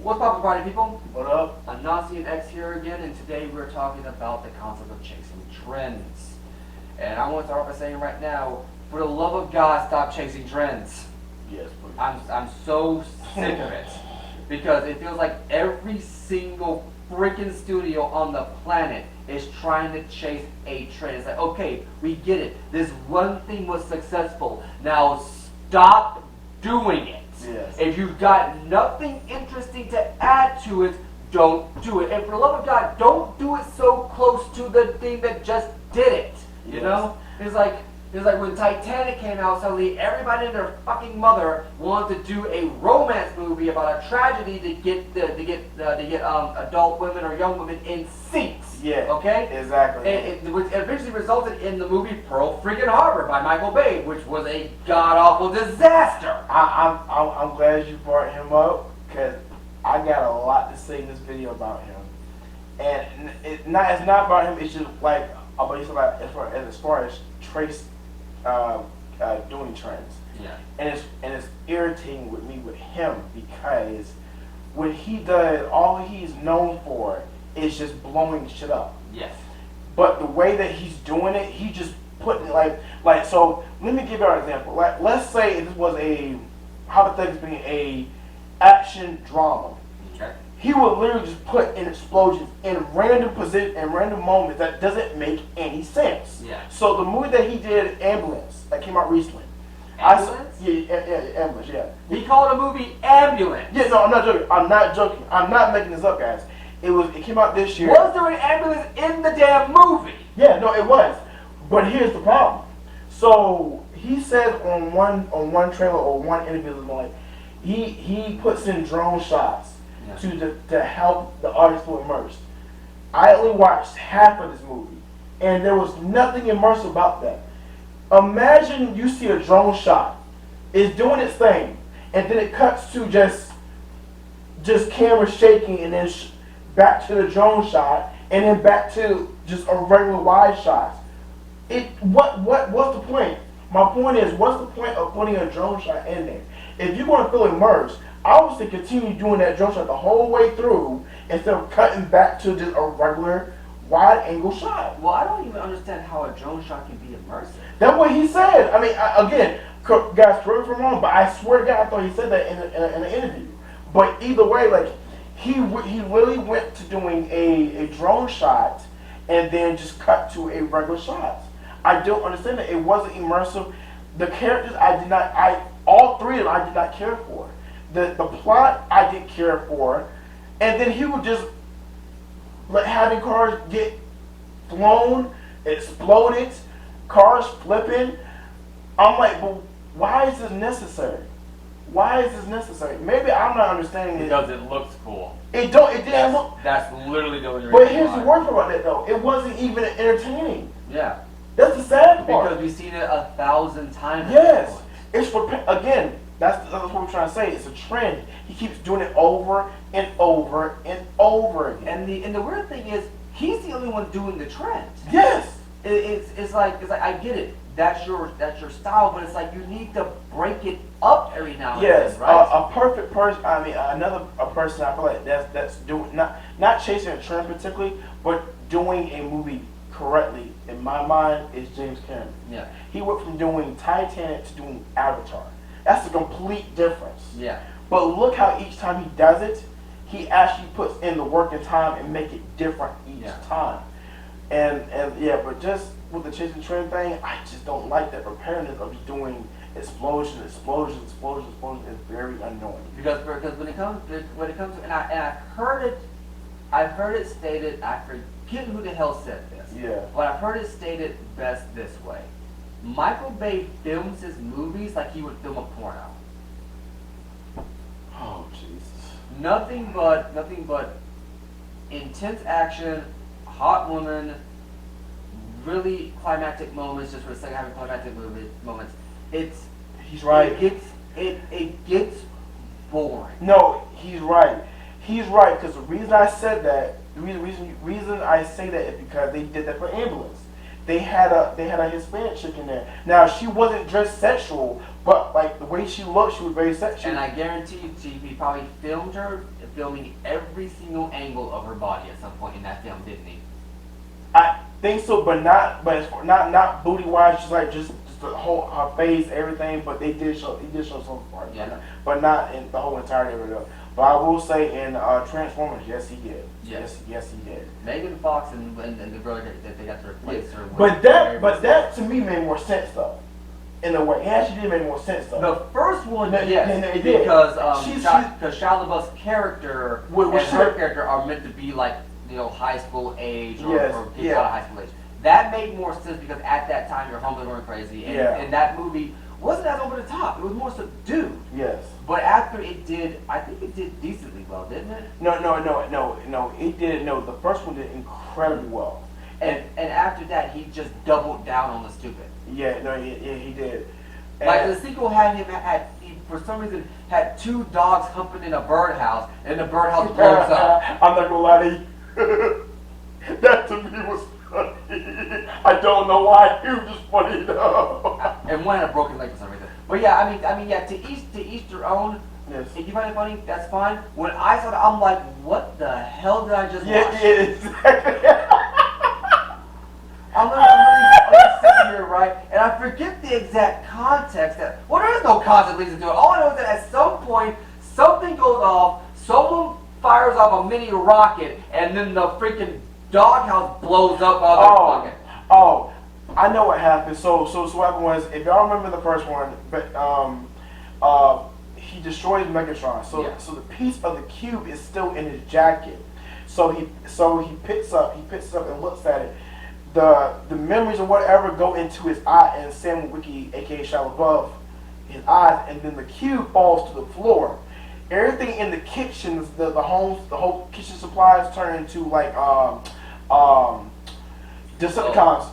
What's up, party people? What up? I'm Nazi and X here again, and today we're talking about the concept of chasing trends. And I want to start off by saying right now, for the love of God, stop chasing trends. Yes, please. I'm so sick of it. Because it feels like every single freaking studio on the planet is trying to chase a trend. It's like, okay, we get it. This one thing was successful. Now stop doing it. Yes. If you've got nothing interesting to add to it, don't do it. And for the love of God, don't do it so close to the thing that just did it. You Yes. know? It's like when Titanic came out, suddenly everybody and their fucking mother wanted to do a romance movie about a tragedy to get adult women or young women in seats. Yeah. Okay. Exactly. And it eventually resulted in the movie Pearl Freaking Harbor by Michael Bay, which was a god awful disaster. I'm glad you brought him up because I got a lot to say in this video about him, and it's not about him. It's just like as far as Trace doing trends. Yeah. And it's irritating with me with him because what he does, all he's known for is just blowing shit up. Yes. But the way that he's doing it, he just putting it like so. Let me give you an example. Like, let's say if this was a hypothetically being a action drama. Okay. He would literally just put in explosions in random position and random moments that doesn't make any sense. Yeah. So the movie that he did, Ambulance, that came out recently. Ambulance? Ambulance. Yeah. He called a movie Ambulance. Yeah. No, I'm not joking. I'm not joking. I'm not making this up, guys. It came out this year. Was there an ambulance in the damn movie? Yeah, no, it was. But here's the problem. So he says on one trailer or one interview, like he puts in drone shots to help the audience feel immersed. I only watched half of this movie, and there was nothing immersive about that. Imagine you see a drone shot, it's doing its thing, and then it cuts to just camera shaking, and then back to the drone shot, and then back to just a regular wide shot. What's the point? My point is, what's the point of putting a drone shot in there? If you're going to feel immersed, I would say continue doing that drone shot the whole way through instead of cutting back to just a regular wide angle shot. Well, I don't even understand how a drone shot can be immersive. That's what he said. I mean, again, guys, correct me if I'm wrong, but I swear to God, I thought he said that in an interview. But either way, like he literally went to doing a drone shot and then just cut to a regular shot. I don't understand that. It wasn't immersive. The characters all three of them I did not care for. The plot I didn't care for, and then he would just having cars get flown, exploded, cars flipping. I'm like, but why is this necessary? Why is this necessary? Maybe I'm not understanding it. Because it looks cool. It didn't look. That's literally the only reason. But here's the worst about that though. It wasn't even entertaining. Yeah. That's the sad part. Because we've seen it 1,000 times. Yes. It's for, again, that's what we're trying to say. It's a trend. He keeps doing it over and over and over again. And the weird thing is, he's the only one doing the trend. Yes. It's like I get it. That's your style, but it's like you need to break it up every now and Yes. then, right? A perfect person. I mean, a person. I feel like that's doing not chasing a trend particularly, but doing a movie correctly. In my mind, is James Cameron. Yeah. He went from doing Titanic to doing Avatar. That's a complete difference. Yeah. But look how each time he does it, he actually puts in the work and time and make it different each time. And yeah, but just with the chasing trend thing, I just don't like that preparedness of just doing explosion is very annoying. Because when it comes to and I've heard it stated, I forget who the hell said this. Yeah. But I've heard it stated best this way. Michael Bay films his movies like he would film a porno. Oh Jesus. Nothing but intense action, hot woman, really climactic moments, just for the second half of climactic moments. He's right. It gets boring. No, he's right. He's right because the reason I said that, the reason I say that is because they did that for Ambulance. They had a Hispanic chick in there. Now she wasn't dressed sexual, But like the way she looked, she was very sexy. And I guarantee you, he probably filmed her filming every single angle of her body at some point in that film, didn't he? I think so, but not booty wise. Just like just the whole her face, everything. But he did show some parts, but not in the whole entirety of it. But I will say in Transformers, yes, he did. Yes, he did. Megan Fox and the girl that they got to replace her. But that to me made more sense though. In a way, it actually did make more sense though. The first one, yes, it did. Because Shia LaBeouf's character and her character are meant to be like high school age or kids out of high school age. That made more sense because at that time your hormones weren't crazy, and that movie wasn't as over the top. It was more subdued. Yes. But after it did, I think it did decently well, didn't it? No. It didn't. No, the first one did incredibly well. And after that, he just doubled down on the stupid. Yeah, no, he did. Like the sequel he for some reason had two dogs humping in a birdhouse, and the birdhouse blows up. I'm not gonna lie to you. That to me was funny. I don't know why. It was just funny though. And one had a broken leg for some reason. But yeah, I mean, yeah. To each their own. Yes. If you find it funny, that's fine. When I saw that, I'm like, what the hell did I just watch? Yeah, exactly. I'm really sitting here, right? And I forget the exact context. Well, there is no context leading to it. All I know is that at some point, something goes off, someone fires off a mini rocket, and then the freaking doghouse blows up out of their pocket. Oh, I know what happened. So what happened was, if y'all remember the first one, but he destroys Megatron. So the piece of the cube is still in his jacket. So he picks up and looks at it. The memories or whatever go into his eye, and Sam Wiki, aka Shia LaBeouf, his eyes, and then the cube falls to the floor. Everything in the kitchens, the whole kitchen supplies turn into like Decepticons,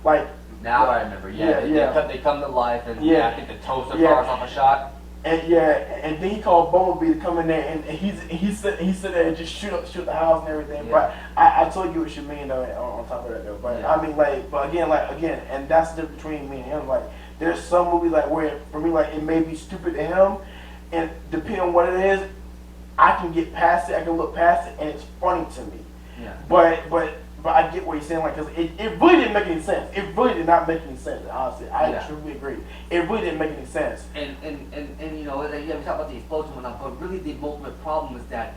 like. Now I remember. They come to life, and I think the toaster fires off a shot. And then he called Bumblebee to come in there, and he said there and just shoot the house and everything. But I told you what you mean though. On top of that though, but I mean but again, and that's the difference between me and him. Like there's some movies like where for me like it may be stupid to him, and depending on what it is, I can get past it. I can look past it, and it's funny to me. Yeah. But I get what you're saying, like, because it really didn't make any sense. It really did not make any sense, honestly. I truly agree. It really didn't make any sense. And we talk about the explosion and whatnot, but really the ultimate problem is that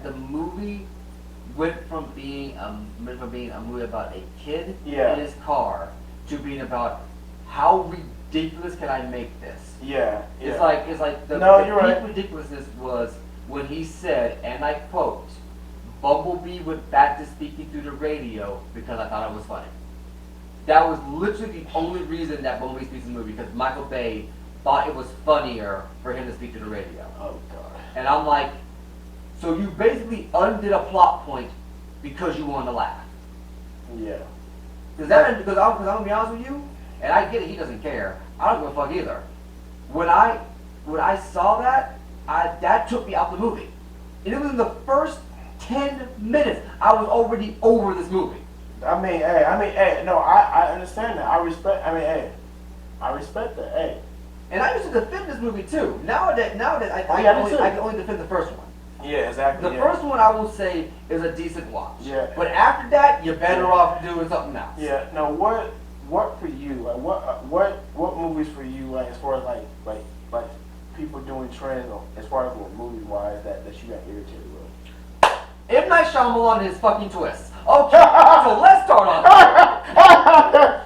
the movie went from being a movie about a kid in his car to being about how ridiculous can I make this? Yeah. It's like the peak ridiculousness was when he said, and I quote, Bumblebee went back to speaking through the radio because I thought it was funny. That was literally the only reason that Bumblebee speaks in the movie, because Michael Bay thought it was funnier for him to speak through the radio. Oh, God. And I'm like, so you basically undid a plot point because you wanted to laugh. Yeah. Because I'm going to be honest with you, and I get it, he doesn't care. I don't give a fuck either. When I saw that, that took me out the movie. And it was in the first 10 minutes, I was already over this movie. I understand that. I respect that. Hey. And I used to defend this movie too. Nowadays, I can only defend the first one. Yeah, exactly. The first one, I will say, is a decent watch. Yeah. But after that, you're better off doing something else. Yeah. Now, what for you? Like, what movies for you? Like, as far as like people doing trends, as far as movie wise, that you got irritated with. M. Night Shyamalan and his fucking twists. Okay, so let's start on that.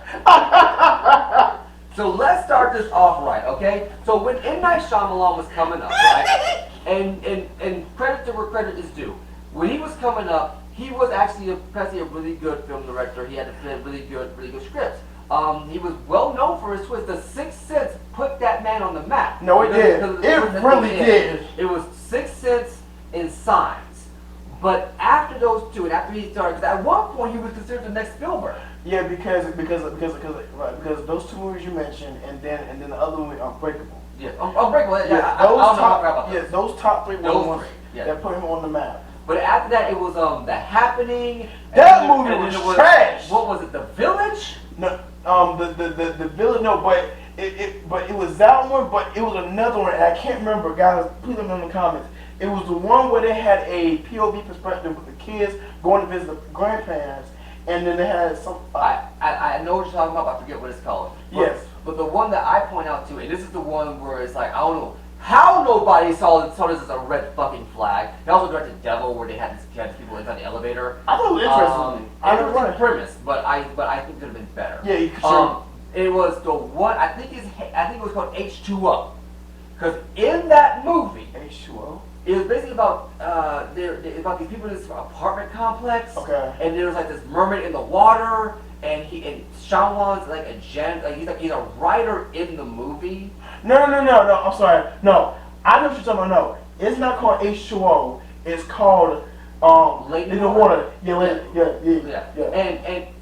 So let's start this off right, okay? So when M. Night Shyamalan was coming up, right, and credit to where credit is due, when he was coming up, he was actually a really good film director. He had really good scripts. He was well known for his twist. The Sixth Sense put that man on the map. No, it did. It really did. It was Sixth Sense and Signs. But after those two, and after he started, because at one point he was considered the next Spielberg. Yeah, because those two movies you mentioned, and then the other movie, Unbreakable. Yeah, Unbreakable. Yeah, those top three were the ones that put him on the map. But after that, it was The Happening. That movie was trash. What was it? The Village. No, the Village. No, but But it was that one, but it was another one, and I can't remember. Guys, please let me know in the comments. It was the one where they had a POV perspective with the kids going to visit the grandparents, and then they had some. I know what you're talking about, but I forget what it's called. Yes. But the one that I point out to, and this is the one where it's like, I don't know how nobody saw this as a red fucking flag. They also directed Devil, where they had these people inside the elevator. I thought it was interesting. I don't know the premise, but I think it could have been better. Yeah, you could sure. It was the one I think it was called H2O, because in that movie H2O. it was basically about about these people in this apartment complex. Okay. And there was like this mermaid in the water, and Shyamalan's like a he's a writer in the movie. No. I'm sorry. No, I know what you're talking about. No, it's not called H2O. It's called Lake in the water. Yeah.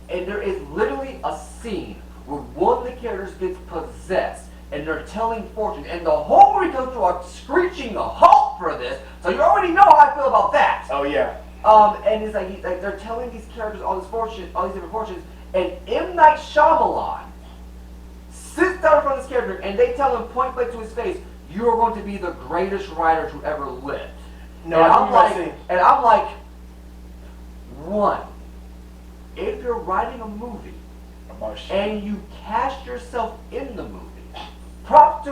And there is literally a scene where one of the characters gets possessed, and they're telling fortunes, and the whole movie comes to a screeching halt for this. So you already know how I feel about that. Oh yeah. And it's like they're telling these characters all these different fortunes, and M. Night Shyamalan sits down in front of this character, and they tell him point blank to his face, "You are going to be the greatest writer to ever live." No, and I'm like, one, if you're writing a movie and you cast yourself in the movie, props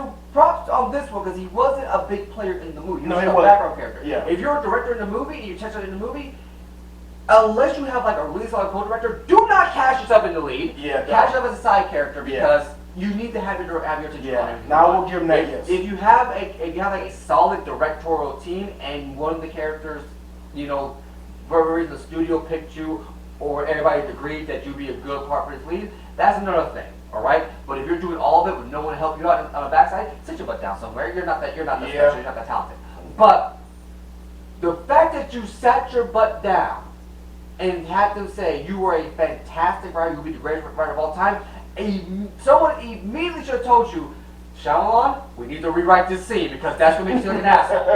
on this one, because he wasn't a big player in the movie. He was a background character. Yeah. If you're a director in the movie and you cast yourself in the movie, unless you have like a really solid co-director, do not cast yourself in the lead. Yeah. Cast yourself as a side character, because you need to have your attention. Yeah. Now I will give him that. Yes. If you have like a solid directorial team, and one of the characters, for whatever reason the studio picked you, or everybody agreed that you'd be a good part for this lead, that's another thing. All right. But if you're doing all of it with no one to help you out on the backside, sit your butt down somewhere. You're not that special. You're not that talented. But the fact that you sat your butt down and had them say you were a fantastic writer, you'll be the greatest writer of all time, someone immediately should have told you, Shyamalan, we need to rewrite this scene, because that's going to make you look like an asshole.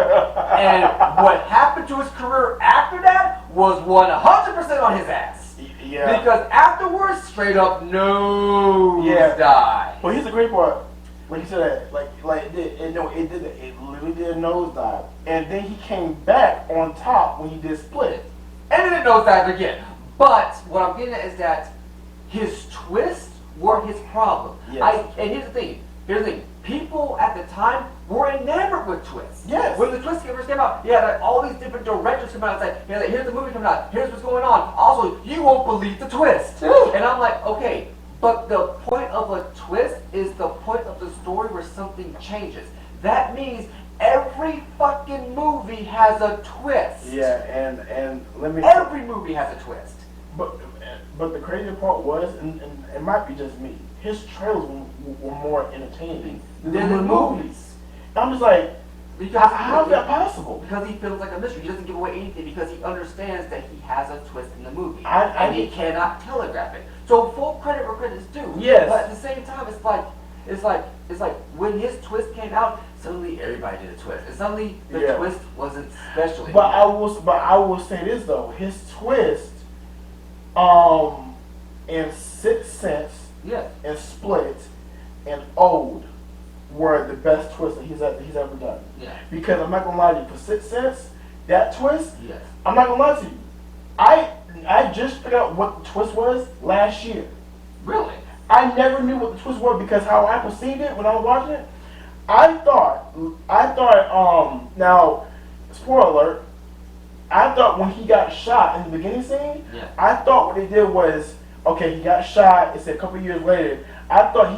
And what happened to his career after that was 100% on his ass. Yeah. Because afterwards, straight up nosedive. Well, here's the great part. Like you said, it literally did a nosedive, and then he came back on top when he did Split, and then it nosedive again. But what I'm getting at is that his twists were his problem. Yes. And here's the thing. People at the time were enamored with twists. Yes. When the twists first came out, like all these different directors come out and say, here's the movie coming out, here's what's going on. Also, you won't believe the twist. And I'm like, okay, but the point of a twist is the point of the story where something changes. That means every fucking movie has a twist. Yeah, and let me. Every movie has a twist. But the crazy part was, and it might be just me, his trailers were more entertaining than the movies. I'm just like, how is that possible? Because he feels like a mystery. He doesn't give away anything, because he understands that he has a twist in the movie, and he cannot telegraph it. So full credit where credit's due. Yes. But at the same time, it's like when his twist came out, suddenly everybody did a twist, and suddenly the twist wasn't special anymore. But I will say this though, his twist, in Sixth Sense, and Split, and Old were the best twists that he's ever done. Yeah. Because I'm not gonna lie to you, for Sixth Sense, that twist, yes. I'm not gonna lie to you, I just figured out what the twist was last year. Really? I never knew what the twist was, because how I perceived it when I was watching it, I thought, now, spoiler alert, I thought when he got shot in the beginning scene, I thought what they did was, okay, he got shot, it's a couple years later, I thought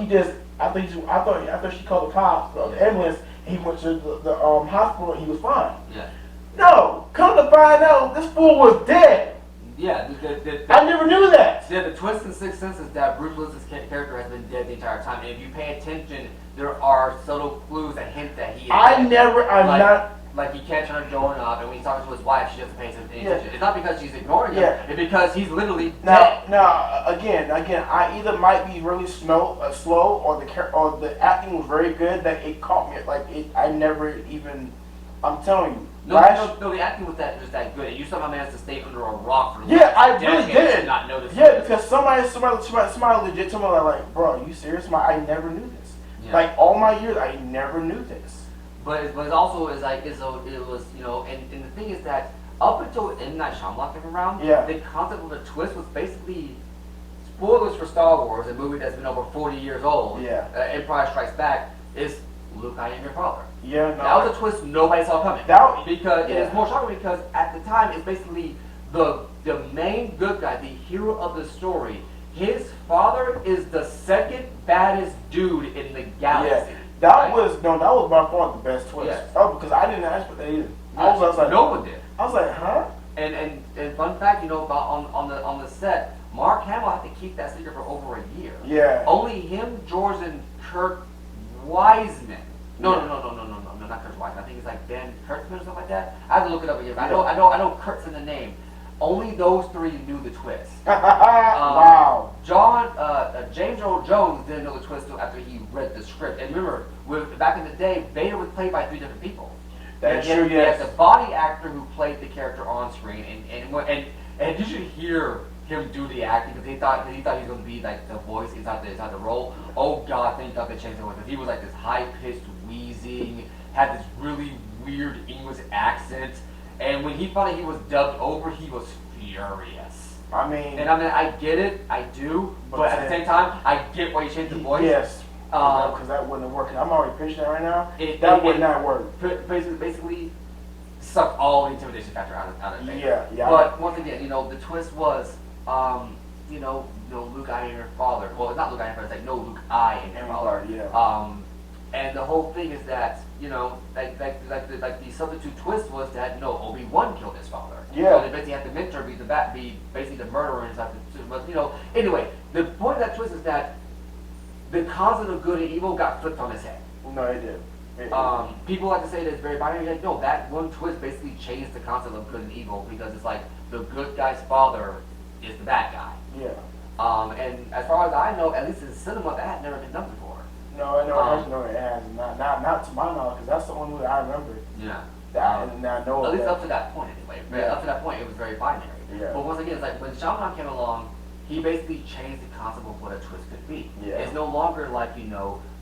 she called the cops, the ambulance, and he went to the hospital and he was fine. Yeah. No, come to find out, this fool was dead. Yeah, I never knew that. Yeah, the twist in Sixth Sense is that Bruce Willis's character has been dead the entire time, and if you pay attention, there are subtle clues that hint that he is dead. Like he can't turn Joan up, and when he's talking to his wife, she doesn't pay any attention. It's not because she's ignoring him, it's because he's literally dead. Now, again, I either might be really slow, or the acting was very good that it caught me. I never even. I'm telling you. No, the acting was that good, and you somehow managed to stay under a rock for I really did. Not notice. Yeah, because somebody legit told me like, bro, are you serious? I never knew this. Yeah. Like all my years, I never knew this. But it's also is like it was and the thing is that up until M Night Shyamalan came around, Yeah. the concept of a twist was basically spoilers for Star Wars, a movie that's been over 40 years old. Yeah. Empire Strikes Back is Luke, I am your father. Yeah, no. That was a twist nobody saw coming. Because it is more shocking because at the time it's basically the main good guy, the hero of the story. His father is the second baddest dude in the galaxy. Yeah. That was by far the best twist. Yes. Oh, because I didn't ask what they did. I was like, no one did. I was like, huh? And fun fact, on the set, Mark Hamill had to keep that secret for over a year. Yeah. Only him, George, and Kurt Wiseman. No, not Kurt Wiseman. I think it's like Ben Kurtzman or something like that. I have to look it up again. But I know Kurt's in the name. Only those three knew the twist. Wow. James Earl Jones didn't know the twist until after he read the script. And remember, back in the day, Vader was played by 3 different people. That's true. true. Yes. He had the body actor who played the character on screen, and you should hear him do the acting because he thought he was going to be like the voice inside the role. Oh God, thank God they changed it because he was like this high pitched wheezing, had this really weird English accent. And when he found out he was dubbed over, he was furious. I get it, I do, but at the same time, I get why you changed the voice. Yes, because that wouldn't have worked. I'm already pitching it right now. That would not work. Basically, sucked all the intimidation factor out of it. Yeah. But once again, the twist was, Luke, I am your father. Well, it's not Luke, I am your father. It's like, no, Luke, I am your father. Yeah. And the whole thing is that, the substitute twist was that no, Obi-Wan killed his father. Yeah. So they basically had the mentor be basically the murderer and stuff. But anyway, the point of that twist is that the concept of good and evil got flipped on its head. No, it did. People like to say that it's very binary. Like, no, that one twist basically changed the concept of good and evil because it's like the good guy's father is the bad guy. Yeah. And as far as I know, at least in cinema, that had never been done before. No, I know it has. Not to my knowledge, because that's the only way I remember. Yeah. And I know at least that. up to that point, anyway. Yeah. Up to that point, it was very binary. Yeah. But once again, it's like when Shyamalan came along, he basically changed the concept of what a twist could be. Yeah. It's no longer like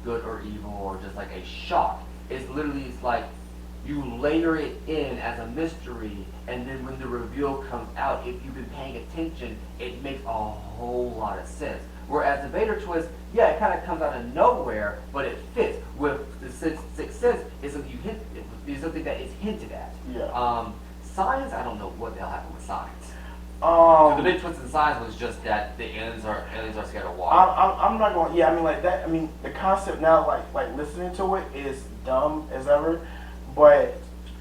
good or evil or just like a shock. It's literally like you layer it in as a mystery, and then when the reveal comes out, if you've been paying attention, it makes a whole lot of sense. Whereas the Vader twist, yeah, it kind of comes out of nowhere, but it fits. With the Sixth Sense, is something that is hinted at. Yeah. Science, I don't know what the hell happened with science. So the big twist in science was just that the aliens are scared of water. I'm not going. Yeah, I mean like that. I mean the concept now, like listening to it is dumb as ever. But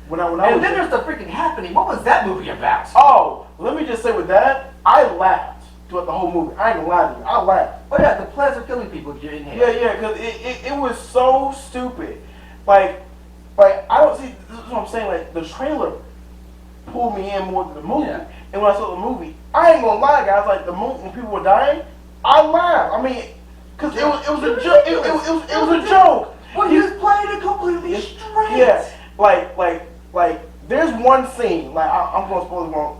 when I and then there's the freaking Happening. What was that movie about? Oh, let me just say with that, I laughed throughout the whole movie. I ain't gonna lie to you, I laughed. Oh yeah, the plans of killing people if you're in here. Yeah, because it was so stupid. Like I don't see. This is what I'm saying. Like the trailer pulled me in more than the movie. Yeah. And when I saw the movie, I ain't gonna lie, guys. Like the movie when people were dying, I laughed. I mean, cause it was a joke. It was a joke. Well, he was playing it completely straight. Yeah, like there's one scene. Like I'm gonna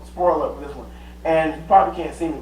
spoil up for this one, and you probably can't see me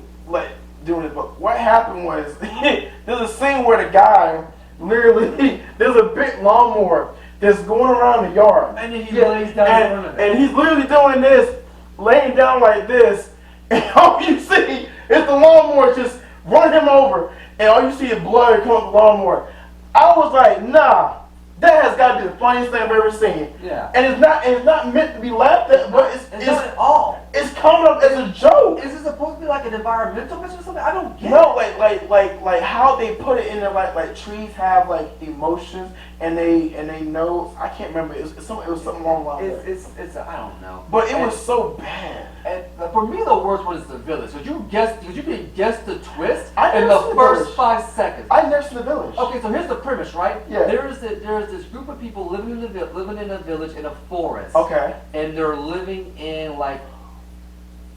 doing this. But what happened was there's a scene where the guy literally there's a big lawnmower that's going around the yard, and then he lays down and he's literally doing this, laying down like this, and all you see is the lawnmower just run him over, and all you see is blood coming from the lawnmower. I was like, nah, that has got to be the funniest thing I've ever seen. Yeah. And it's not meant to be laughed at, but it's not at all. It's coming up as a joke. Is this supposed to be like an environmental mission or something? I don't get it. No, like how they put it in there, like trees have like emotions and they know. I can't remember. It was something along the line. It's I don't know. But it was so bad. And for me, the worst one is the village. So you can guess the twist I in never the seen first Village. 5 seconds. I never seen The Village. Okay, so here's the premise, right? Yeah. There's this group of people living in a village in a forest. Okay. And they're living in like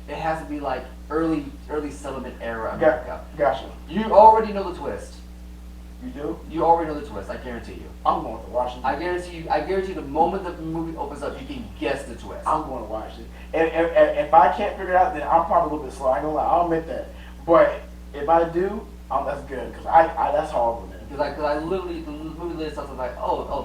it has to be like early settlement era America. Gotcha. You already know the twist. You do? You already know the twist. I guarantee you. I'm going to watch it. I guarantee you. The moment the movie opens up, you can guess the twist. I'm going to watch it. And if I can't figure it out, then I'm probably a little bit slow. I ain't gonna lie. I'll admit that. But if I do, that's good because I that's horrible, man. cause I literally the movie literally starts with like,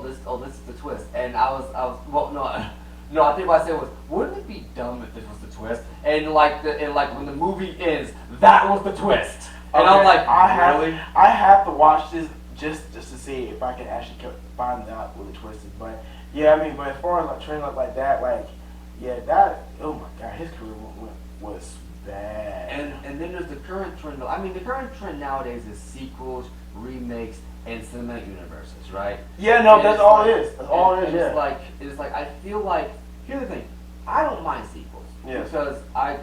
this is the twist, and I was well, no. No, I think what I said was, wouldn't it be dumb if this was the twist? And like when the movie ends, that was the twist. And I'm like, really? I have to watch this just to see if I can actually find out what the twist is. But yeah, I mean, but as far as like training like that, like yeah, that oh my god, his career was bad. And then there's the current trend. I mean, the current trend nowadays is sequels, remakes, and cinematic universes, right? Yeah, no, and that's all it is. That's all it is. Yeah. It's like I feel like here's the thing. I don't mind sequels because I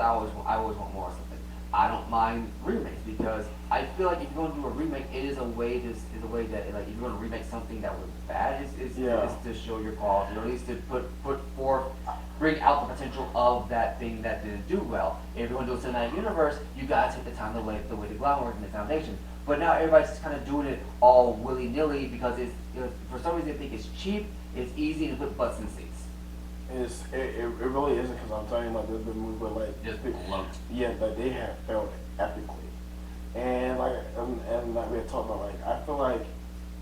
always want more of something. I don't mind remakes because I feel like if you're going to do a remake, it is a way that like if you're going to remake something that was bad, is to show your quality or at least to put forth, bring out the potential of that thing that didn't do well. If you're going to do a cinematic universe, you gotta take the time to lay the groundwork and the foundation. But now everybody's just kind of doing it all willy nilly because it's for some reason they think it's cheap, it's easy to put butts in seats. It really isn't because I'm telling you like there's been movies where like just lumped. Yeah, but they have failed epically, and like like we had talked about like I feel like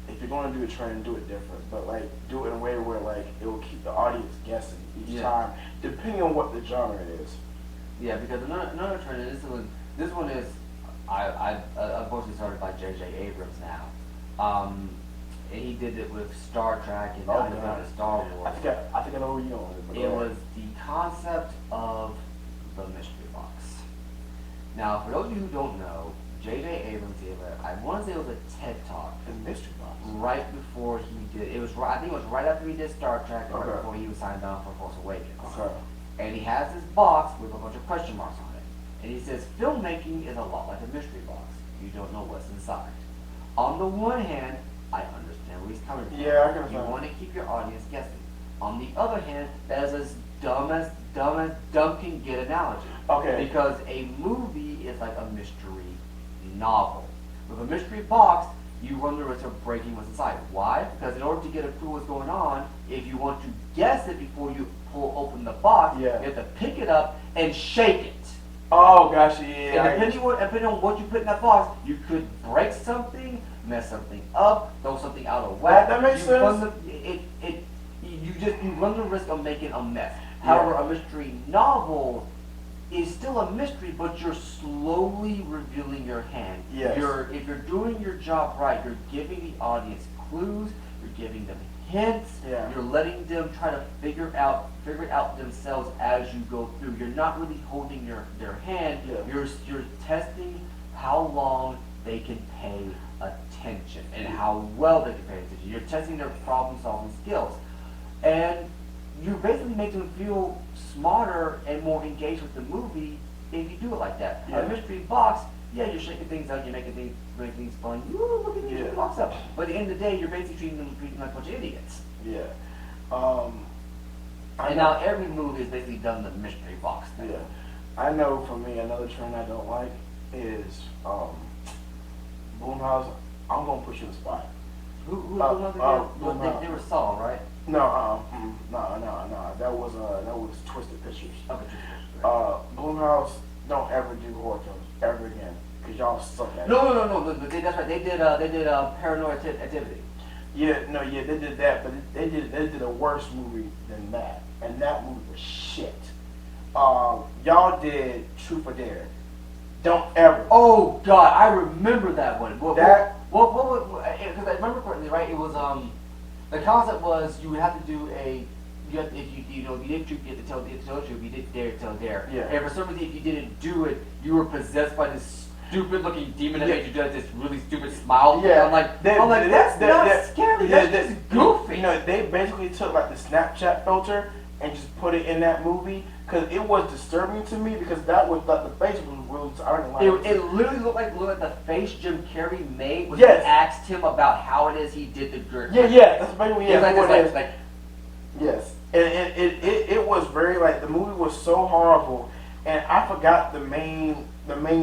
if you're going to do a trend, do it different, but like do it in a way where like it will keep the audience guessing each time, depending on what the genre is. Yeah, because another trend, and this one is I unfortunately started by J.J. Abrams now. And he did it with Star Trek and now he's done Star Wars. I think I know where you're going. It was the concept of the mystery box. Now, for those of you who don't know, J.J. Abrams gave I want to say it was a TED Talk. The mystery box. Right before he did, I think it was right after he did Star Trek and right before he was signed on for Force Awakens. Okay. And he has this box with a bunch of question marks on it. And he says, filmmaking is a lot like a mystery box. You don't know what's inside. On the one hand, I understand where he's coming from. Yeah, I can You want to keep your audience guessing. On the other hand, that is as dumb can get analogy. Okay. Because a movie is like a mystery novel. With a mystery box, you run the risk of breaking what's inside. Why? Because in order to get a clue what's going on, if you want to guess it before you open the box, you have to pick it up and shake it. Oh, gosh, yeah. And depending on what you put in that box, you could break something, mess something up, throw something out of whack. That makes sense. You run the risk of making a mess. However, a mystery novel is still a mystery, but you're slowly revealing your hand. Yes. If you're doing your job right, you're giving the audience clues, you're giving them hints, you're letting them try to figure it out themselves as you go through. You're not really holding their hand. You're testing how long they can pay attention and how well they can pay attention. You're testing their problem-solving skills. And you basically make them feel smarter and more engaged with the movie if you do it like that. A mystery box, you're shaking things out, you're making things fun. Ooh, look at the mystery box up. But at the end of the day, you're basically treating them like a bunch of idiots. Yeah. And now every movie is basically done the mystery box thing. Yeah. I know for me, another trend I don't like is Blumhouse. I'm gonna put you in the spot. Who Blumhouse? They were Saw, right? No, that was Twisted Pictures. Okay, Blumhouse don't ever do horror films ever again because y'all suck at it. No. That's right. They did Paranormal Activity. They did that, but they did a worse movie than that, and that movie was shit. Y'all did Truth or Dare. Don't ever. Oh God, I remember that one. Because I remember correctly, right? It was the concept was you would have to do you didn't get to tell the truth, you didn't dare to tell dare. Yeah. And for some reason, if you didn't do it, you were possessed by this stupid-looking demon that made you do this really stupid smile. Yeah. I'm like, that's not scary. That's just goofy. They basically took like the Snapchat filter and just put it in that movie because it was disturbing to me because that was like the face was really. I didn't like it. It literally looked like the face Jim Carrey made when he asked him about how it is he did the dirt. Yeah. That's basically what it is. Like, yes. And it was very like the movie was so horrible, and I forgot the main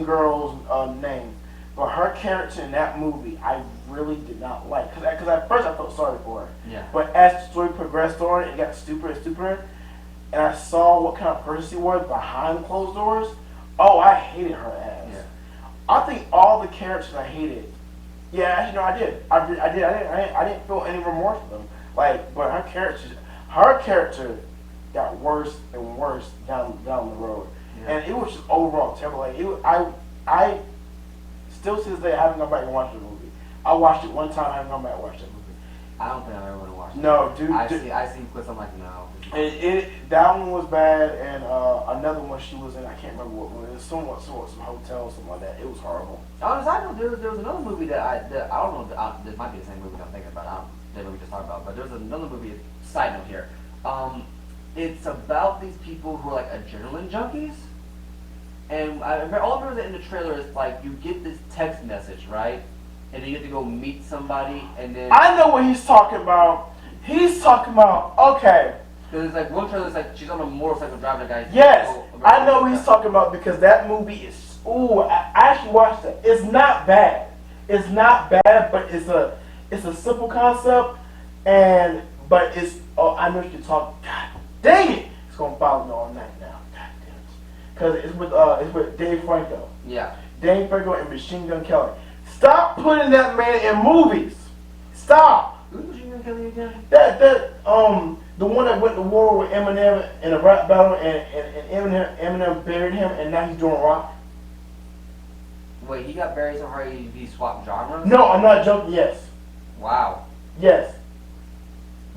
girl's name, but her character in that movie I really did not like because at first I felt sorry for her. Yeah. But as the story progressed on, it got stupider and stupider, and I saw what kind of person she was behind closed doors. Oh, I hated her ass. Yeah. I think all the characters I hated Yeah, actually, no, I did. I didn't feel any remorse for them. Like, but her character got worse and worse down the road, Yeah. and it was just overall terrible. Like, I still to this day I haven't gone back and watched the movie. I watched it one time. I haven't gone back and watched that movie. I don't think I've ever want to watch it. No, dude. I see clips. I'm like, no. That one was bad, and another one she was in. I can't remember what one. It was some hotel, something like that. It was horrible. Honestly, I know there was another movie that I don't know. This might be the same movie I'm thinking about. That we just talked about, but there's another movie. Side note here. It's about these people who are like adrenaline junkies, and all I remember in the trailer is like you get this text message, right, and then you have to go meet somebody, and then I know what he's talking about. He's talking about okay. There's like one trailer that's like she's on a motorcycle driving a guy. Yes, I know what he's talking about because that movie is. Ooh, I actually watched it. It's not bad. It's not bad, but it's a simple concept, but it's. Oh, I know what you're talking. God dang it! It's gonna follow me all night now. God damn it! Because it's with Dave Franco. Yeah. Dave Franco and Machine Gun Kelly. Stop putting that man in movies. Stop. Who's Machine Gun Kelly again? The one that went to war with Eminem in a rap battle and Eminem buried him and now he's doing rock. Wait, he got buried so hard he swapped genres? No, I'm not joking. Yes. Wow. Yes.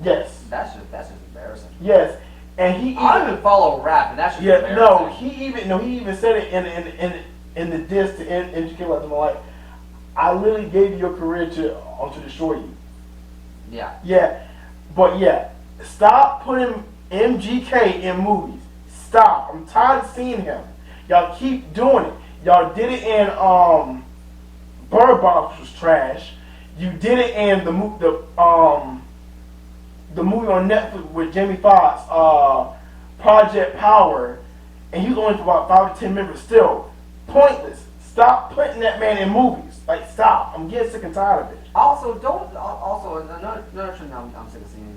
Yes. That's just embarrassing. Yes. And he. I don't even follow rap, and that's just Yeah. embarrassing. No. He even said it in the diss to MGK like like, I literally gave you your career to destroy you. Yeah. Yeah. But yeah. Stop putting MGK in movies. Stop. I'm tired of seeing him. Y'all keep doing it. Y'all did it in Bird Box, which was trash. You did it in the movie on Netflix with Jamie Foxx, Project Power, and he was only for about 5 to 10 minutes. Still pointless. Stop putting that man in movies. Like, stop. I'm getting sick and tired of it. Also, another trend I'm sick of seeing.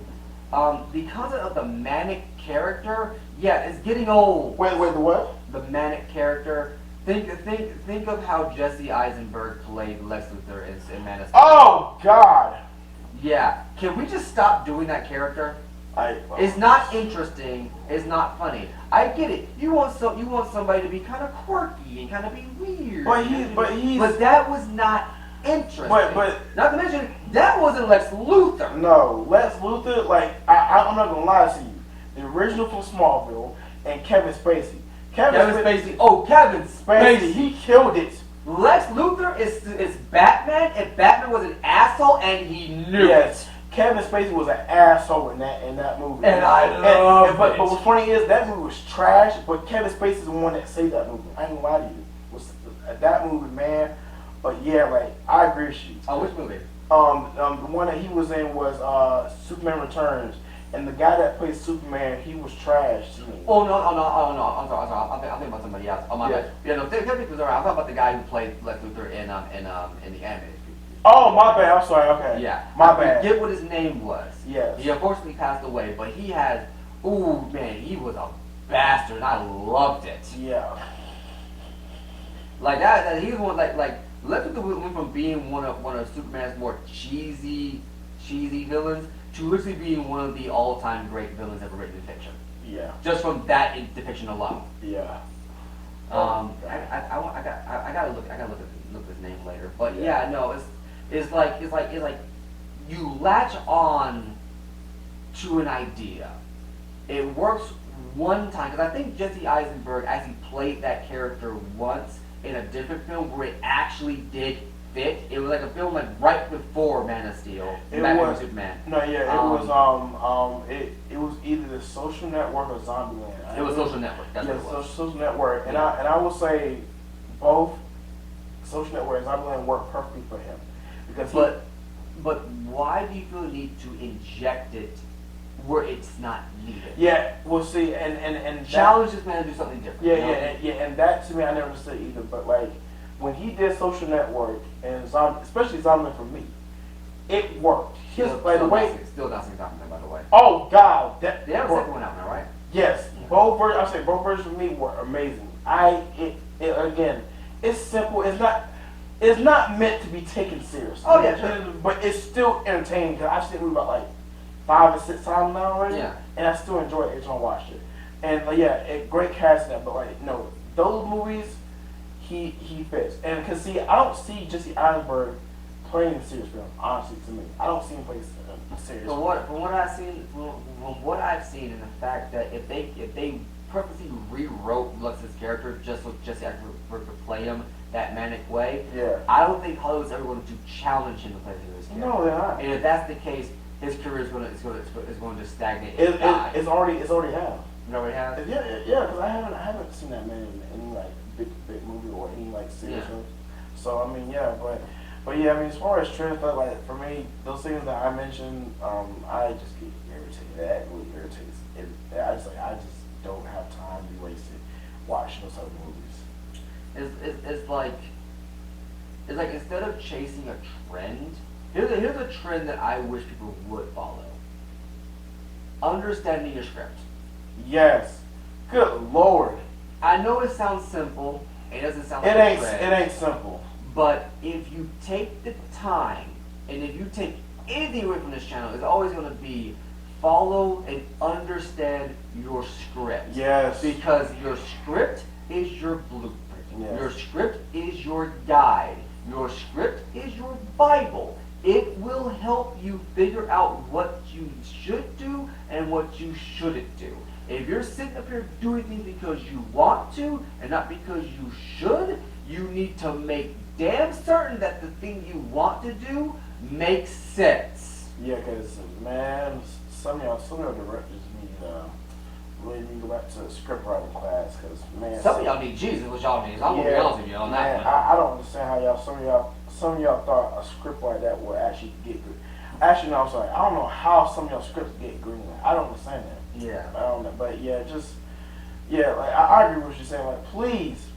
The concept of the manic character, yeah, it's getting old. Wait, the what? The manic character. Think of how Jesse Eisenberg played Lex Luthor in Man of Steel. Oh God. Yeah. Can we just stop doing that character? It's not interesting. It's not funny. I get it. You want somebody to be kind of quirky and kind of be weird. But that was not interesting. But not to mention that wasn't Lex Luthor. No, Lex Luthor. Like I'm not gonna lie to you. The original from Smallville and Kevin Spacey. Kevin Spacey. Oh, Kevin Spacey. He killed it. Lex Luthor is Batman, and Batman was an asshole, and he knew it. Kevin Spacey was an asshole in that movie. And I love it. But what's funny is that movie was trash, but Kevin Spacey's the one that saved that movie. I ain't gonna lie to you. That movie, man. But yeah, like I agree with you. Oh, which movie? The one that he was in was Superman Returns. And the guy that plays Superman, he was trash to me. Oh no! I'm sorry. I'm thinking about somebody else. Oh my bad. Yeah, no, Kevin was alright. I'm talking about the guy who played Lex Luthor in the animated. Oh my bad. I'm sorry. Okay. Yeah. My I bad. forget what his name was. Yes. He unfortunately passed away, but he had. Ooh man, he was a bastard. I loved it. Yeah. Like that he was one like Lex Luthor went from being one of Superman's more cheesy villains to literally being one of the all-time great villains ever written in fiction. Yeah. Just from that depiction alone. Yeah. I gotta look at his name later. But yeah, no, it's like you latch on to an idea. It works one time because I think Jesse Eisenberg actually played that character once in a different film where it actually did fit. It was like a film like right before Man of Steel. Batman vs Superman. No, yeah, it was either The Social Network or Zombieland. It was Social Network. That's what it was. Social Network, and I will say both Social Network and Zombieland worked perfectly for him because. But why do you feel the need to inject it where it's not needed? Yeah, we'll see, and challenge this man to do something different. Yeah, and that to me I never understood either. But like when he did Social Network and especially Zombieland for me, it worked. Still not seeing Zombieland, by the way. Oh God, they have a second one out now, right? Yes, both versions. I say both versions for me were amazing. Again, it's simple. It's not. it's not meant to be taken seriously. Oh yeah, sure. But it's still entertaining because I've seen it movie about like 5 or 6 times now already. Yeah. And I still enjoy it every time I watch it. And like, yeah, great casting that, but like no, those movies he fits. And cause see, I don't see Jesse Eisenberg playing in serious film. Honestly, to me, I don't see him play serious. From what I've seen, and the fact that if they purposely rewrote Lux's character just so Jesse Eisenberg could play him that manic way, Yeah. I don't think Hollywood's ever going to challenge him to play this character. No, they're not. And if that's the case, his career is going to stagnate. It's already have. You already have? Yeah, because I haven't seen that man in any like big movie or any like serious films. So I mean, yeah, but yeah, I mean, as far as trends, like for me, those things that I mentioned, I just get irritated. That really irritates. I just don't have time to be wasted watching those type of movies. It's like instead of chasing a trend, here's a trend that I wish people would follow. Understanding your script. Yes. Good Lord. I know it sounds simple. It doesn't sound It like ain't. It ain't simple. But if you take the time, and if you take anything away from this channel, it's always going to be follow and understand your script. Yes. Because your script is your blueprint. Yes. Your script is your guide. Your script is your Bible. It will help you figure out what you should do and what you shouldn't do. If you're sitting up here doing things because you want to and not because you should, you need to make damn certain that the thing you want to do makes sense. Yeah, because man, some of y'all directors really need to go back to script writing class. Because man, Some of y'all need Jesus, which y'all need. I'm gonna be honest with you on that one. I don't understand how y'all. Some of y'all thought a script like that would actually get good. Actually, no, I'm sorry. I don't know how some of y'all scripts get greenlit. I don't understand that. Yeah. I don't know, but yeah, like I agree with what you're saying. Like, please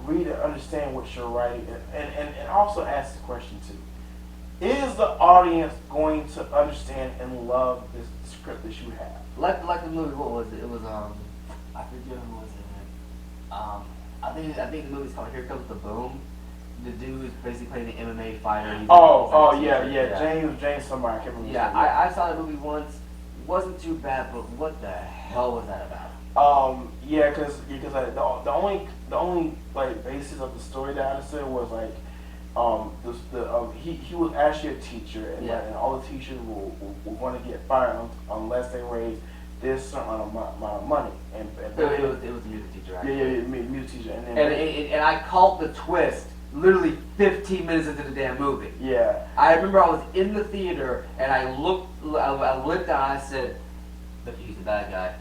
read and understand what you're writing, and also ask the question too: is the audience going to understand and love this script that you have? Like the movie, what was it? It was I forget who was in it. I think the movie's called Here Comes the Boom. The dude is basically playing an MMA fighter. James somebody. I can't remember. Yeah, I saw the movie once. Wasn't too bad, but what the hell was that about? Because the only like basis of the story that I understood was like he was actually a teacher, and, and all the teachers will want to get fired unless they raise this certain amount of money. And it was a music teacher. Actually. Yeah, music teacher. And I called the twist literally 15 minutes into the damn movie. Yeah. I remember I was in the theater and I looked down and I said, "Look, he's the bad guy."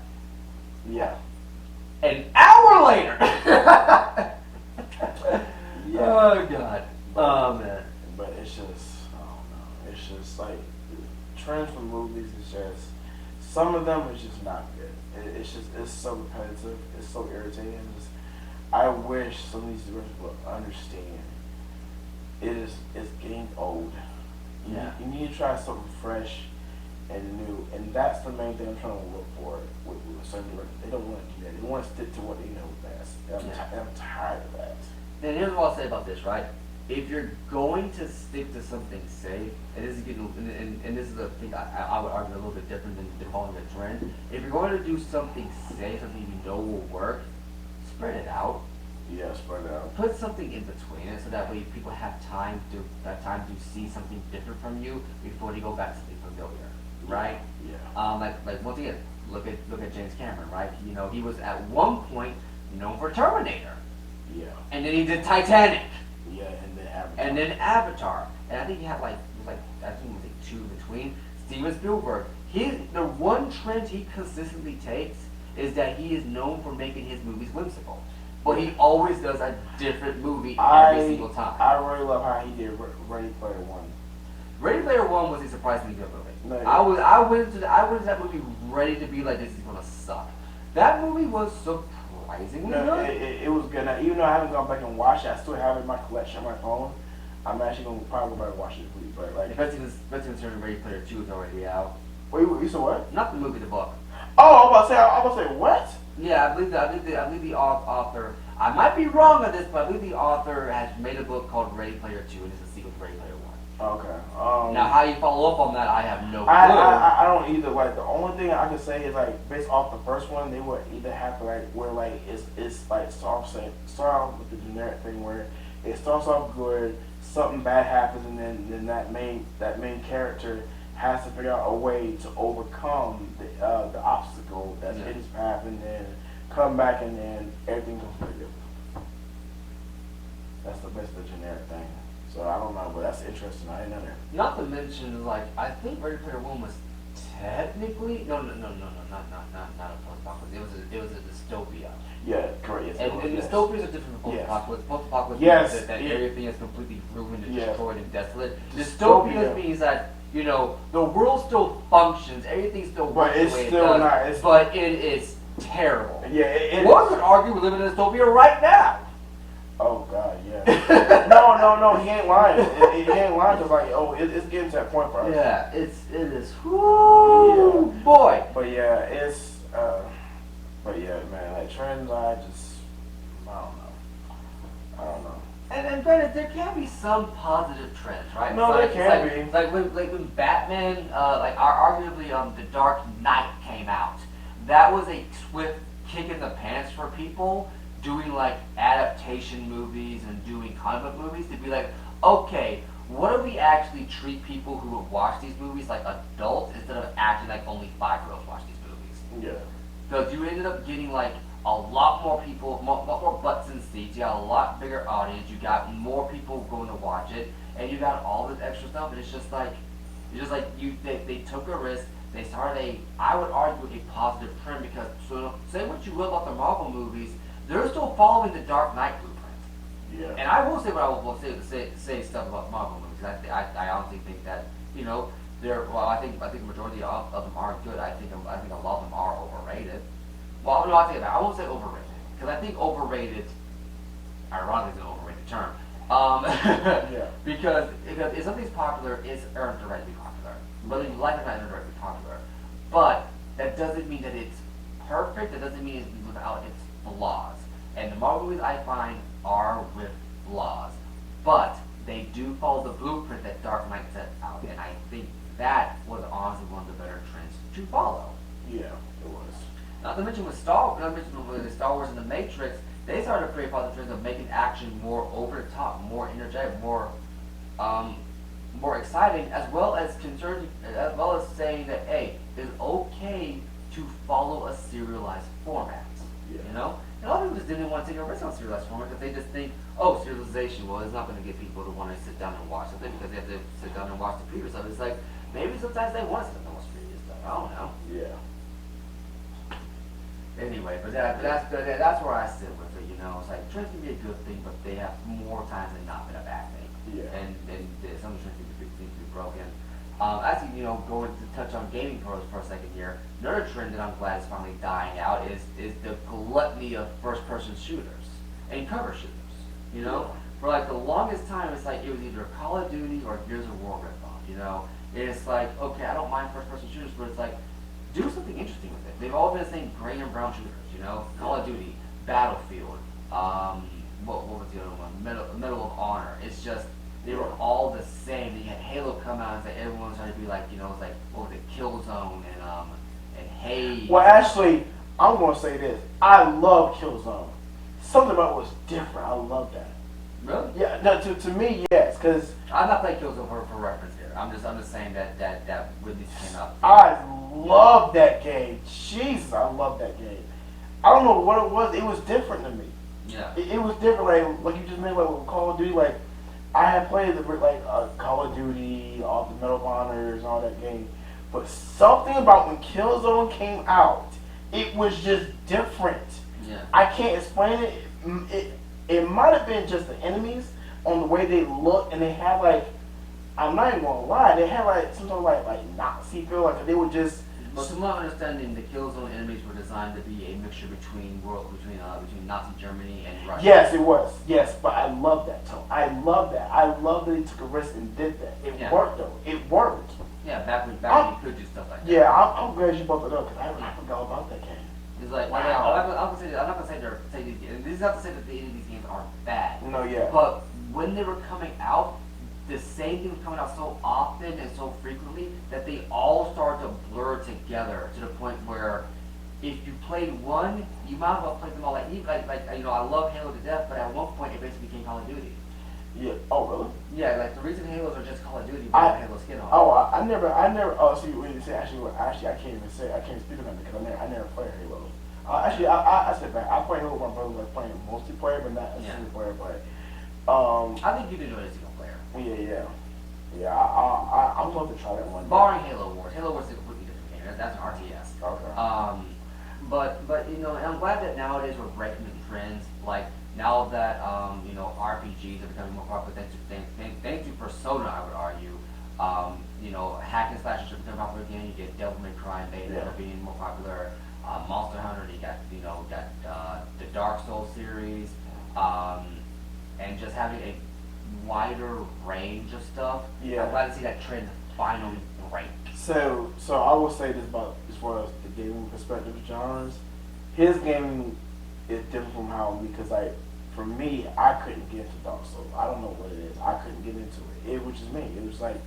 Yeah. An hour later. Yeah. Oh God. Oh man. But it's just, I don't know. It's just like trends for movies is just, some of them is just not good. It's so repetitive. It's so irritating. I wish some of these directors would understand. It's getting old. You need to try something fresh and new, and that's the main thing I'm trying to look for with certain directors. They don't want to do that. They want to stick to what they know best. I'm tired of that. Then here's what I'll say about this, right? If you're going to stick to something safe, and this is and this is a thing I would argue a little bit different than following a trend. If you're going to do something safe, something you know will work, spread it out. Yeah, spread it out. Put something in between it, so that way people have time to see something different from you before they go back to something familiar, right? Yeah. Like once again, look at James Cameron, right? You know, he was at one point known for Terminator. Yeah. And then he did Titanic. Yeah, and then Avatar. And then Avatar. And I think he had I think it was like 2 in between. Steven Spielberg. The one trend he consistently takes is that he is known for making his movies whimsical. But he always does a different movie every single time. I really love how he did Ready Player One. Ready Player One was a surprisingly good movie. No, I went into that movie ready to be like, this is gonna suck. That movie was surprisingly good. It was good. Now, even though I haven't gone back and watched it, I still have it in my collection on my phone. I'm actually gonna probably go back and watch it. But like, Best concerning Ready Player 2 is already out. Wait, you said what? Not the movie, the book. Oh, I was about to say what? Yeah, I believe the author. I might be wrong on this, but I believe the author has made a book called Ready Player 2, and it's a sequel to Ready Player 1. Okay. Now, how you follow up on that, I have no clue. I don't either. Like the only thing I can say is like based off the first one, they would either have to like where like it's like start off with the generic thing where it starts off good, something bad happens, and then that main character has to figure out a way to overcome the obstacle that's in his path, and then come back, and then everything completely different. That's the generic thing. So I don't know, but that's interesting. I didn't know that. Not to mention, like, I think Ready Player 1 was technically not a post-apocalypse. It was a dystopia. Yeah, correct. Yes, And dystopias are different from post-apocalypse. Post-apocalypse means that everything is completely ruined and destroyed and desolate. Dystopias means that, you know, the world still functions, everything still works the way it does, but it is terrible. Yeah, One could argue we live in a dystopia right now. Oh God, yeah. no, he ain't lying. He ain't lying because like, it's getting to that point for us. Yeah, it is. Whoo, boy. But yeah, man, like trends, I don't know. And granted, there can be some positive trends, right? No, there can be. Like when Batman, arguably, The Dark Knight came out. That was a swift kick in the pants for people doing like adaptation movies and doing comic book movies to be like, okay, what if we actually treat people who would watch these movies like adults instead of acting like only 5-year-olds watch these movies? Yeah. Because you ended up getting like a lot more people, a lot more butts in seats. You got a lot bigger audience. You got more people going to watch it, and you got all this extra stuff. And it's just like they took a risk. They started I would argue, a positive trend because say what you will about the Marvel movies, they're still following the Dark Knight blueprint. Yeah. And I will say what I will say stuff about Marvel movies. I honestly think that, you know, I think the majority of them are good. I think a lot of them are overrated. Well, no, I won't say overrated because I think overrated, ironically, is an overrated term. Yeah. Because if something's popular, it's earned the right to be popular. Whether you like it or not, it's earned the right to be popular. But that doesn't mean that it's perfect. That doesn't mean it's without its flaws. And the Marvel movies I find are with flaws, but they do follow the blueprint that Dark Knight set out, and I think that was honestly one of the better trends to follow. Yeah, it was. Not to mention with Star Wars and the Matrix, they started to create positive trends of making action more over the top, more energetic, more exciting, as well as saying that hey, it's okay to follow a serialized format. Yeah. You know? And a lot of people just didn't want to take a risk on serialized format because they just think, oh, serialization, well, it's not going to get people to want to sit down and watch something because they have to sit down and watch the previous stuff. It's like, maybe sometimes they want to sit down and watch the previous stuff. I don't know. Yeah. Anyway, but that's where I sit with it, you know. It's like, trends can be a good thing, but they have more times than not been a bad thing. Yeah. And some trends can be broken. Actually, you know, going to touch on gaming for a second here, another trend that I'm glad is finally dying out is the gluttony of first-person shooters and cover shooters. You know, for like the longest time, it's like it was either Call of Duty or Gears of War ripoff. You know, and it's like, okay, I don't mind first-person shooters, but it's like, do something interesting with it. They've all been the same gray and brown shooters. You know, Call of Duty, Battlefield, what was the other one? Medal of Honor. It's just. They were all the same. Then you had Halo come out and say everyone was trying to be like, you know, it's like what was it, Killzone and Haze. Well, actually, I'm gonna say this. I love Killzone. Something about it was different. I love that. Really? Yeah. No, to me, yes, because I'm not playing Killzone for reference here. I'm just saying that really came out. I love that game. Jesus, I love that game. I don't know what it was. It was different to me. Yeah. It was different. Like you just made like with Call of Duty, like. I had played Call of Duty, all the Medal of Honors, and all that game, but something about when Killzone came out, it was just different. Yeah. I can't explain it. It might have been just the enemies on the way they looked, and they had like, I'm not even gonna lie, they had like some sort of like Nazi feel, like they were just. But to my understanding, the Killzone enemies were designed to be a mixture between Nazi Germany and Russia. Yes, it was. Yes, but I love that tone. I love that. I love that he took a risk and did that. It worked though. It worked. Yeah, back when you could do stuff like that. Yeah, I'm glad you brought that up because I forgot about that game. It's like, Wow. I'm not gonna say these games. This is not to say that any of these games are bad. No, yeah. But when they were coming out, the same thing was coming out so often and so frequently that they all started to blur together to the point where if you played one, you might as well play them all. Like I love Halo to death, but at one point it basically became Call of Duty. Yeah. Oh, really? Yeah, like the reason Halos are just Call of Duty, but I- Halo skin on. Oh, I never. Oh, see, when you say actually, I can't even say. I can't speak on that because I never played Halo. I said back. I played Halo with my brother, like playing multiplayer, but not a Yeah. single player. But I think you'd enjoy a single player. yeah. I'm going to try that one. Barring Halo Wars. Halo Wars is a completely different game. That's an RTS. Okay. But you know, and I'm glad that nowadays we're breaking the trends. Like now that you know, RPGs are becoming more popular thanks to Persona, I would argue. You know, hack and slashers are becoming popular again. You get Devil May Cry and Beta that are being more popular. Monster Hunter, you got the Dark Souls series, and just having a wider range of stuff. Yeah. I'm glad to see that trend finally break. So I will say this about as far as the gaming perspective genres. His gaming is different from how because like for me, I couldn't get into Dark Souls. I don't know what it is. I couldn't get into it. It was just me. It was like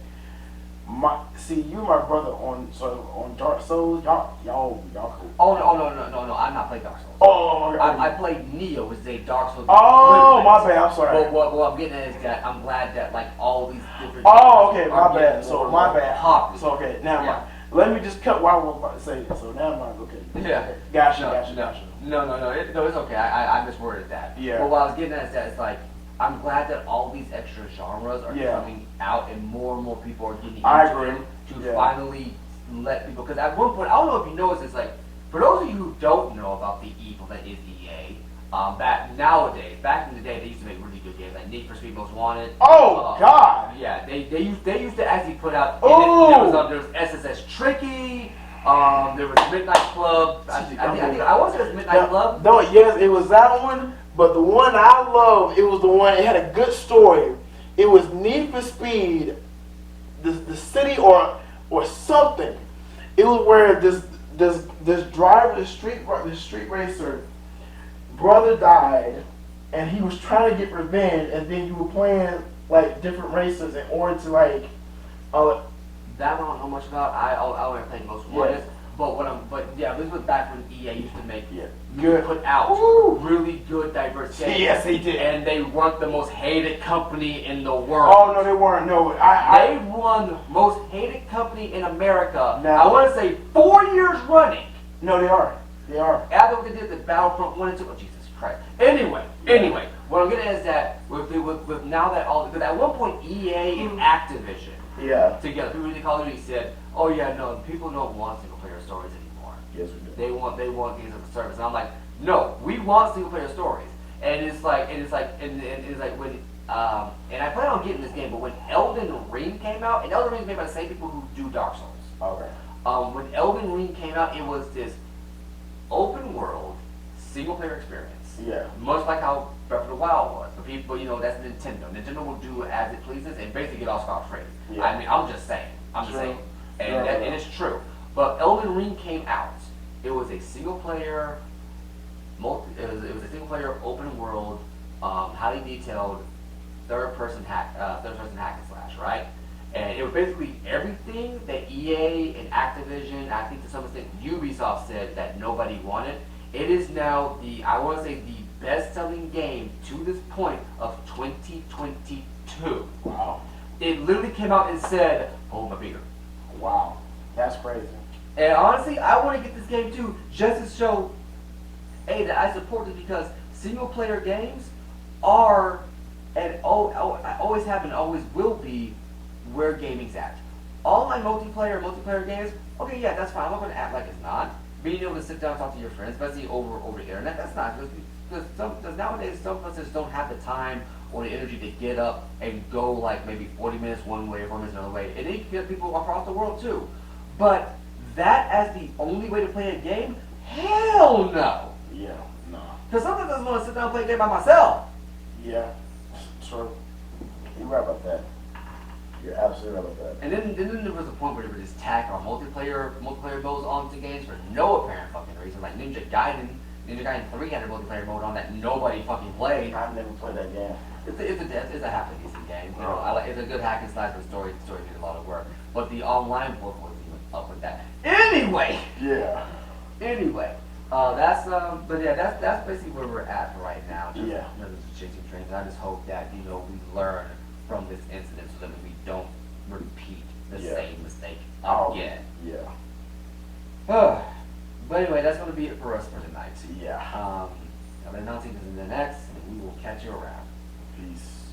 you and my brother on Dark Souls, y'all cool. Oh no! I'm not playing Dark Souls. Oh, okay. I played Neo, which is a Dark Souls. Oh, my bad. I'm sorry. But what I'm getting at is that I'm glad that like all these different. Oh, okay. are My getting bad. So more my and more bad. popular. So okay. Now Yeah. mind. Let me just cut what I was about to say. So now mind. Okay. Yeah. Okay. Gotcha. No, it's okay. I misworded that. Yeah. But what I was getting at is that it's like I'm glad that all these extra genres are coming out and more people are getting into agree. it to finally let people. Because at one point, I don't know if you noticed, it's like for those of you who don't know about the evil that is EA, back in the day, they used to make really good games like Need for Speed Most Wanted. Oh God. Yeah, they used to actually put out. Oh. There was SSS Tricky. There was Midnight Club. I think I want to say it was Midnight Club. No, yes, it was that one. But the one I love, it was the one. It had a good story. It was Need for Speed, the city or something. It was where this driver, the street racer, brother died, and he was trying to get revenge. And then you were playing like different races in order to like. That one I don't know much about. I only played most ones. But this was back when EA used to make good put out really good diverse games. Yes, they did. And they weren't the most hated company in the world. Oh no, they weren't. No, they won the most hated company in America. Now, I want to say 4 years running. No, they are. They are. After what they did, the Battlefront 1 and 2. Oh Jesus Christ. Anyway, what I'm getting at is that with now that because at one point EA and Activision. Yeah. Together, people in Call of Duty said, "Oh yeah, no, people don't want single player stories anymore. Yes, we do. They want games as a service." And I'm like, "No, we want single player stories." And it's like when and I plan on getting this game, but when Elden Ring came out, and Elden Ring is made by the same people who do Dark Souls. Okay. When Elden Ring came out, it was this open world single player experience. Yeah. Much like how Breath of the Wild was. But people, that's Nintendo. Nintendo will do as it pleases and basically get all scot-free. Yeah. I mean, I'm just saying. And it's true. But Elden Ring came out. It was a single player, it was a single player open world, highly detailed third person hack and slash, right? And it was basically everything that EA and Activision, I think to some extent Ubisoft said that nobody wanted. It is now the best-selling game to this point of 2022. Wow. It literally came out and said, "Hold my beer." Wow. That's crazy. And honestly, I want to get this game too, just to show, that I support this because single-player games are, and always have and always will be, where gaming's at. All my multiplayer games, okay, yeah, that's fine. I'm not going to act like it's not. Being able to sit down and talk to your friends, especially over the internet, that's not because nowadays some of us just don't have the time or the energy to get up and go like maybe 40 minutes one way or 40 minutes another way. And it can get people across the world too. But that as the only way to play a game, hell no. Yeah, no. Because sometimes I just want to sit down and play a game by myself. Yeah, true. You're right about that. You're absolutely right about that. And then there was a point where they would just tack our multiplayer modes onto games for no apparent fucking reason. like Ninja Gaiden 3 had a multiplayer mode on that nobody fucking played. I've never played that game. It's a half decent game. You know, it's a good hack and slash, but the story needs a lot of work. But the online work wasn't even up with that. Anyway. Yeah. Anyway, but yeah, that's basically where we're at right now. Just, Yeah. You know, just chasing trains. I just hope that we learn from this incident so that we don't repeat the same mistake again. Yeah. But anyway, that's gonna be it for us for tonight. Yeah. I'll be announcing this in the next, and we will catch you around. Peace.